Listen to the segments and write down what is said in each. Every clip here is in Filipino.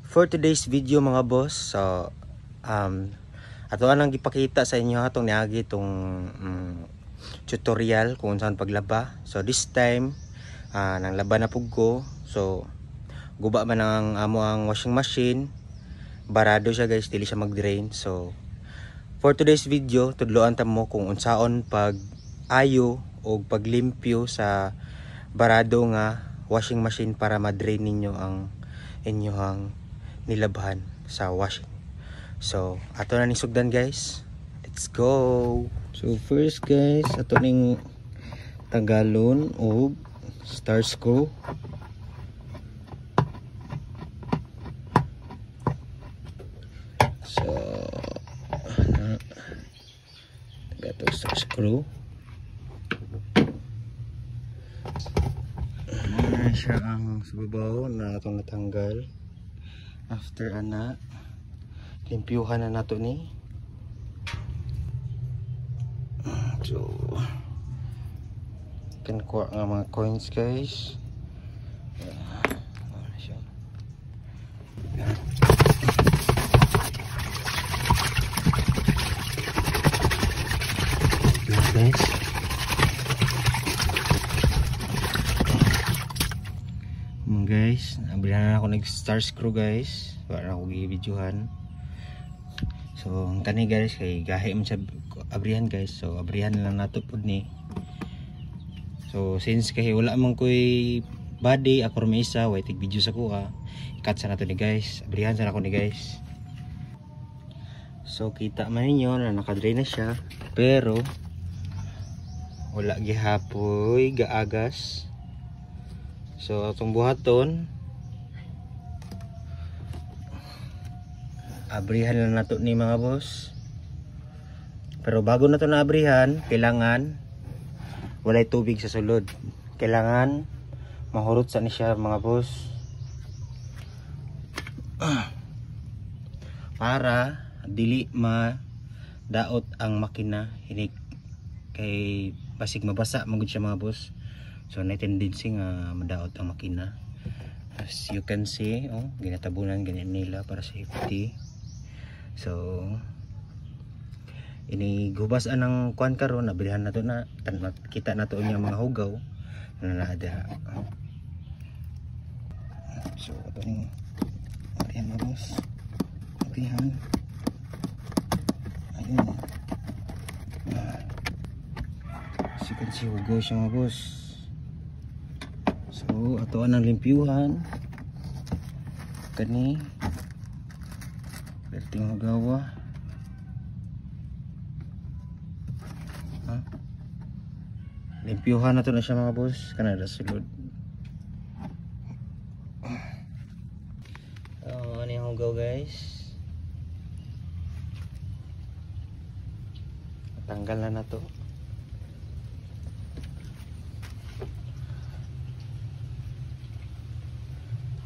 For today's video mga boss, so ato anang gipakita sa inyo atong niagi itong tutorial kung saan paglaba. So this time nang laba na pug ko. So guba man ang amo ang washing machine, barado siya guys, dili siya mag-drain. So for today's video tudloan ta mo kung unsaon pag ayo o paglimpyo sa barado nga washing machine para ma-drain ninyo ang inyong nilabhan sa washing. So ato na ning sugdan guys, let's go. So first guys, ato ning tagalon og star screw. So gato star screw na siya ang subabaw na atong natanggal. After ana, limpyuhan na nato ni. So kan kuha nga mga coins guys. Guys, guys, nabilan na ako nag star screw guys para ako i-videohan. So ang kani guys kay gahi man sa abrihan guys, so abrihan lang nato pud ni. So since kay wala man koy body ako may isa way tig video sa kuha, ikat sa nato ni guys, abrihan sa nako ni guys. So kita man ninyo na naka-drain na siya, pero wala gihapoy gaagas. So atong buhaton, abrihan lang nato ni mga boss. Pero bago nato na abrihan, kailangan walay tubig sa sulod. Kailangan mahurot sa ni siya mga boss, para dili madaot ang makina hinik kay basig mabasa magud siya mga boss. So na tendency nga madaot ang makina. As you can see, oh, ginatabunan ganyan nila para safety. So ini gubas anang kuan karon, nabilihan nato na kita nato niya mga hugaw na naada. So ato ni ariyan na boss, ariyan ayun. As you can see, hugaw siya mga boss. So ato ang limpyuhan kani perting magawa. Limpyuhan na to na siya mga boss, kanada sulod. Ano yung hugaw guys, tanggal na to.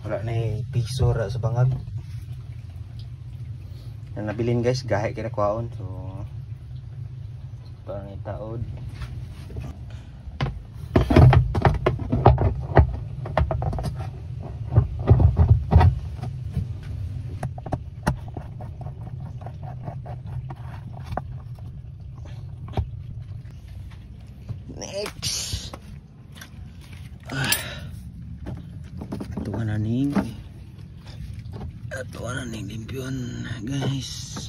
Wala na piso ra sa bangag na nabilin guys, gahe kinakwaon. So parang itaod. Next, atuan na ning limpyuhan guys.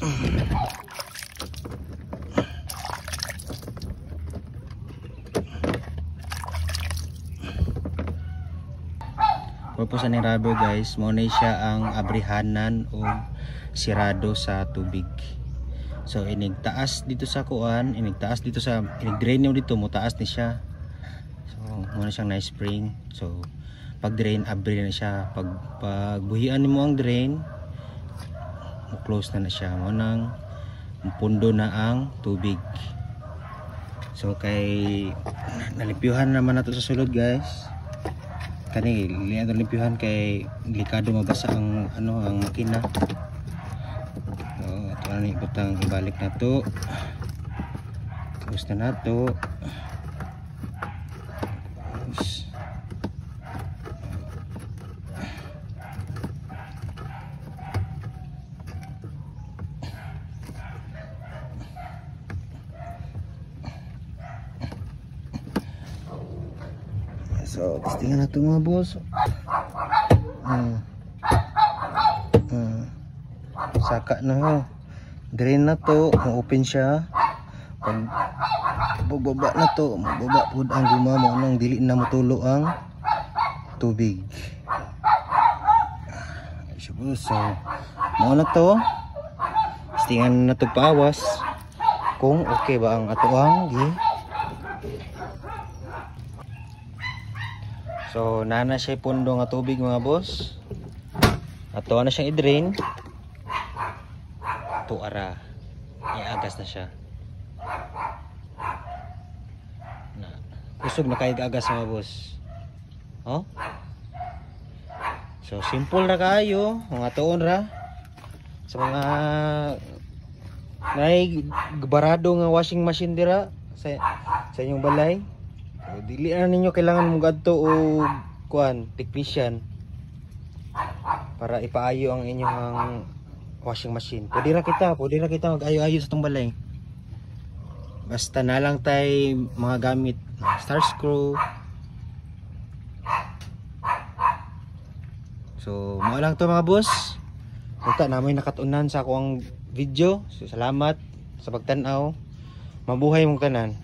Purpose ni rubber guys, mo na siya ang abrihanan o sirado sa tubig. So inigtaas dito sa kuan, inigtaas dito sa inig-drain nyo dito, mo taas ni siya. So muna siyang nice spring. So pag drain, abri na siya. Pag buhian mo ang drain, close na siya. Mo nang pundo na ang tubig. So kay nalimpyuhan naman nato sa sulod guys. Kani liyan limpyuhan kay delikado mabasa ang ang makina. So ito butang ibalik na to. Tapos na to. So, testingan na ito mga boss. Saka na ho. Drain na to, ma-open siya. Pag bababa na to, mababa po ang gumamo nang dili na mutulo ang tubig. So, mo na to. Testingan na to paawas kung okay ba ang atuang gi. So, nana siya pundo nga tubig mga boss. Ato na siyang i-drain. Tuara. Iagas na siya. Kusog na kayo agas mga boss. Oh? So, simple na kayo. Mga tuon ra. Sa mga barado nga washing machine dira sa inyong balay. So, dili na ninyo kailangan mong adto o technician para ipaayo ang inyong washing machine. Pwede na kita mag-ayo-ayo sa itong balay. Basta na lang tay mga gamit, star screw. So, mo lang to mga boss. Kita namin nakatunan sa akong video. So, salamat sa pagtanaw. Mabuhay mong tanan.